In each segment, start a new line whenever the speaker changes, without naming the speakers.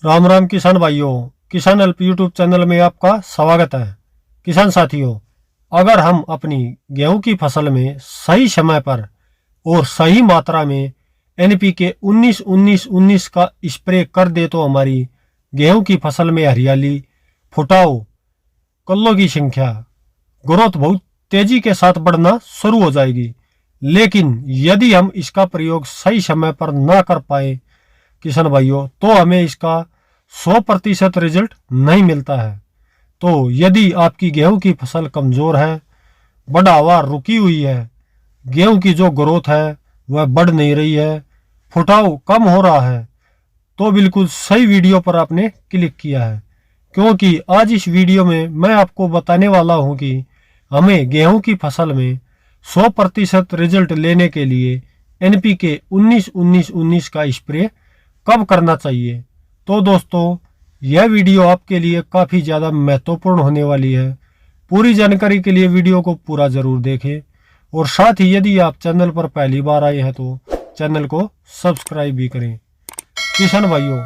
राम राम किसान भाइयों, किसान हेल्प यूट्यूब चैनल में आपका स्वागत है। किसान साथियों, अगर हम अपनी गेहूं की फसल में सही समय पर और सही मात्रा में एनपीके 19-19-19 का स्प्रे कर दे तो हमारी गेहूं की फसल में हरियाली, फुटाव, कल्लों की संख्या, ग्रोथ बहुत तेजी के साथ बढ़ना शुरू हो जाएगी। लेकिन यदि हम इसका प्रयोग सही समय पर ना कर पाए किसान भाइयों, तो हमें इसका 100% रिजल्ट नहीं मिलता है। तो यदि आपकी गेहूं की फसल कमजोर है, बढ़ावा रुकी हुई है, गेहूं की जो ग्रोथ है वह बढ़ नहीं रही है, फुटाव कम हो रहा है, तो बिल्कुल सही वीडियो पर आपने क्लिक किया है। क्योंकि आज इस वीडियो में मैं आपको बताने वाला हूं कि हमें गेहूं की फसल में 100% रिजल्ट लेने के लिए एनपीके 19-19-19 का स्प्रे कब करना चाहिए। तो दोस्तों, यह वीडियो आपके लिए काफ़ी ज़्यादा महत्वपूर्ण होने वाली है। पूरी जानकारी के लिए वीडियो को पूरा ज़रूर देखें और साथ ही यदि आप चैनल पर पहली बार आए हैं तो चैनल को सब्सक्राइब भी करें। किसान भाइयों,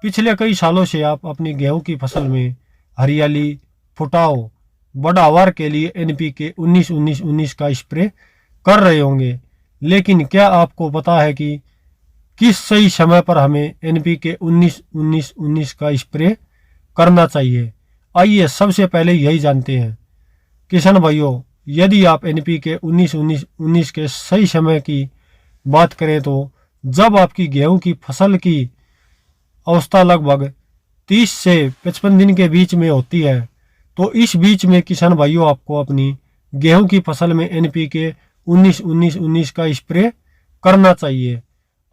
पिछले कई सालों से आप अपनी गेहूं की फसल में हरियाली, फुटाव, बढ़ावार के लिए एनपीके 19-19-19 का स्प्रे कर रहे होंगे। लेकिन क्या आपको पता है कि किस सही समय पर हमें एनपीके 19-19-19 का स्प्रे करना चाहिए? आइए सबसे पहले यही जानते हैं। किसान भाइयों, यदि आप एनपीके 19-19-19 के सही समय की बात करें तो जब आपकी गेहूं की फसल की अवस्था लगभग 30 से 55 दिन के बीच में होती है, तो इस बीच में किसान भाइयों आपको अपनी गेहूं की फसल में एनपीके 19-19-19 का स्प्रे करना चाहिए।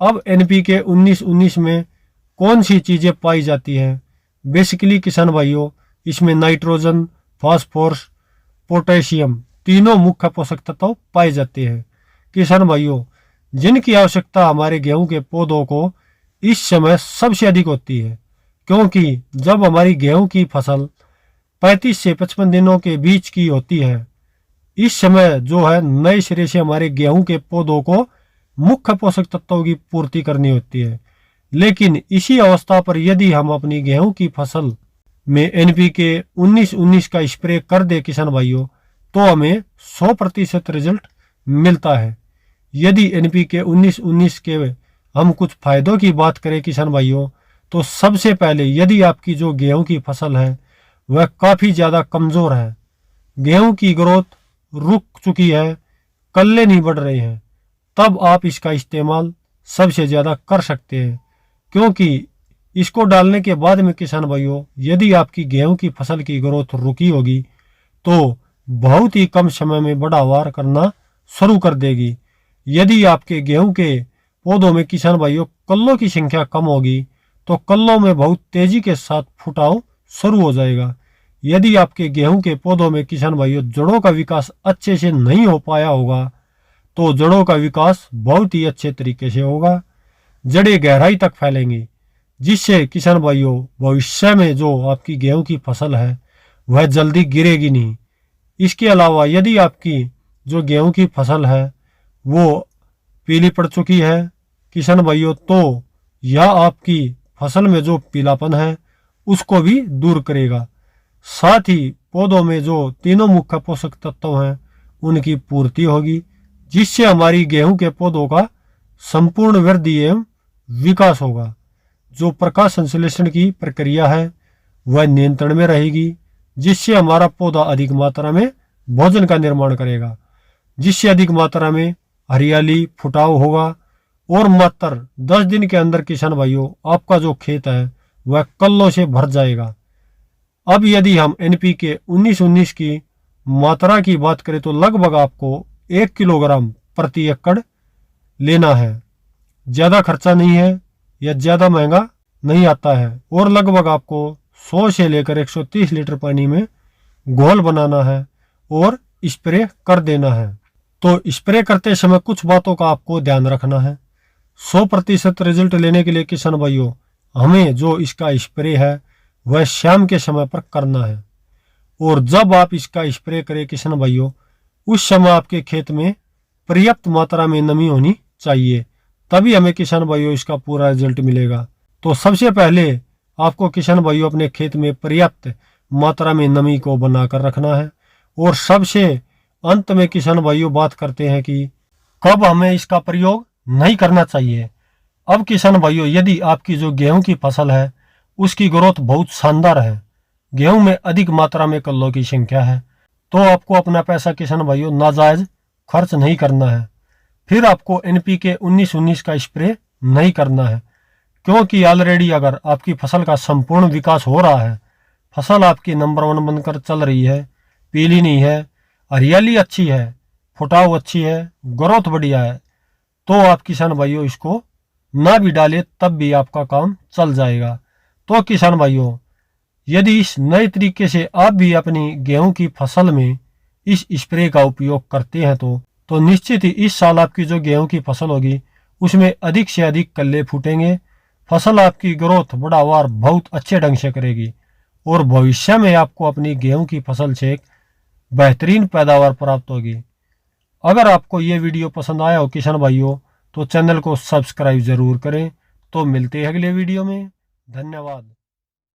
अब एनपीके 19-19 में कौन सी चीज़ें पाई जाती हैं? बेसिकली किसान भाइयों, इसमें नाइट्रोजन, फास्फोरस, पोटेशियम तीनों मुख्य पोषक तत्व पाए जाते हैं। किसान भाइयों, जिनकी आवश्यकता हमारे गेहूं के पौधों को इस समय सबसे अधिक होती है। क्योंकि जब हमारी गेहूं की फसल 35 से 55 दिनों के बीच की होती है, इस समय जो है नए सिरे से हमारे गेहूं के पौधों को मुख्य पोषक तत्वों की पूर्ति करनी होती है। लेकिन इसी अवस्था पर यदि हम अपनी गेहूं की फसल में एनपीके 19-19 का स्प्रे कर दे किसान भाइयों, तो हमें 100% रिजल्ट मिलता है। यदि एनपीके 19-19 के हम कुछ फायदों की बात करें किसान भाइयों, तो सबसे पहले यदि आपकी जो गेहूं की फसल है वह काफ़ी ज़्यादा कमज़ोर है, गेहूं की ग्रोथ रुक चुकी है, कल्ले नहीं बढ़ रहे हैं, तब आप इसका इस्तेमाल सबसे ज़्यादा कर सकते हैं। क्योंकि इसको डालने के बाद में किसान भाइयों, यदि आपकी गेहूं की फसल की ग्रोथ रुकी होगी तो बहुत ही कम समय में बढ़ावार करना शुरू कर देगी। यदि आपके गेहूं के पौधों में किसान भाइयों कल्लों की संख्या कम होगी तो कल्लों में बहुत तेजी के साथ फुटाव शुरू हो जाएगा। यदि आपके गेहूं के पौधों में किसान भाइयों जड़ों का विकास अच्छे से नहीं हो पाया होगा तो जड़ों का विकास बहुत ही अच्छे तरीके से होगा, जड़ें गहराई तक फैलेंगी, जिससे किसान भाइयों भविष्य में जो आपकी गेहूं की फसल है वह जल्दी गिरेगी नहीं। इसके अलावा यदि आपकी जो गेहूं की फसल है वो पीली पड़ चुकी है किसान भाइयों, तो यह आपकी फसल में जो पीलापन है उसको भी दूर करेगा। साथ ही पौधों में जो तीनों मुख्य पोषक तत्व हैं उनकी पूर्ति होगी, जिससे हमारी गेहूं के पौधों का संपूर्ण वृद्धि एवं विकास होगा। जो प्रकाश संश्लेषण की प्रक्रिया है वह नियंत्रण में रहेगी, जिससे हमारा पौधा अधिक मात्रा में भोजन का निर्माण करेगा, जिससे अधिक मात्रा में हरियाली, फुटाव होगा और मात्र 10 दिन के अंदर किसान भाइयों आपका जो खेत है वह कल्लों से भर जाएगा। अब यदि हम एनपीके 19-19 की मात्रा की बात करें तो लगभग आपको 1 किलोग्राम प्रति एकड़ लेना है। ज़्यादा खर्चा नहीं है या ज़्यादा महंगा नहीं आता है और लगभग आपको 100 से लेकर 130 लीटर पानी में घोल बनाना है और स्प्रे कर देना है। तो स्प्रे करते समय कुछ बातों का आपको ध्यान रखना है। 100% रिजल्ट लेने के लिए किसान भाइयों हमें जो इसका स्प्रे है वह शाम के समय पर करना है। और जब आप इसका स्प्रे करें किसान भाइयों, उस समय आपके खेत में पर्याप्त मात्रा में नमी होनी चाहिए, तभी हमें किसान भाइयों इसका पूरा रिजल्ट मिलेगा। तो सबसे पहले आपको किसान भाइयों अपने खेत में पर्याप्त मात्रा में नमी को बनाकर रखना है। और सबसे अंत में किसान भाइयों बात करते हैं कि कब हमें इसका प्रयोग नहीं करना चाहिए। अब किसान भाइयों, यदि आपकी जो गेहूं की फसल है उसकी ग्रोथ बहुत शानदार है, गेहूं में अधिक मात्रा में कल्लों की संख्या है, तो आपको अपना पैसा किसान भाइयों नाजायज खर्च नहीं करना है। फिर आपको NPK 19-19 का स्प्रे नहीं करना है, क्योंकि ऑलरेडी अगर आपकी फसल का संपूर्ण विकास हो रहा है, फसल आपकी नंबर 1 बनकर चल रही है, पीली नहीं है, हरियाली अच्छी है, फुटाव अच्छी है, ग्रोथ बढ़िया है, तो आप किसान भाइयों इसको ना भी डाले तब भी आपका काम चल जाएगा। तो किसान भाइयों, यदि इस नए तरीके से आप भी अपनी गेहूं की फसल में इस स्प्रे का उपयोग करते हैं तो निश्चित ही इस साल आपकी जो गेहूं की फसल होगी उसमें अधिक से अधिक कल्ले फूटेंगे, फसल आपकी ग्रोथ बढ़ावार बहुत अच्छे ढंग से करेगी और भविष्य में आपको अपनी गेहूं की फसल से एक बेहतरीन पैदावार प्राप्त होगी। अगर आपको ये वीडियो पसंद आया हो किसान भाइयों तो चैनल को सब्सक्राइब जरूर करें। तो मिलते हैं अगले वीडियो में। धन्यवाद।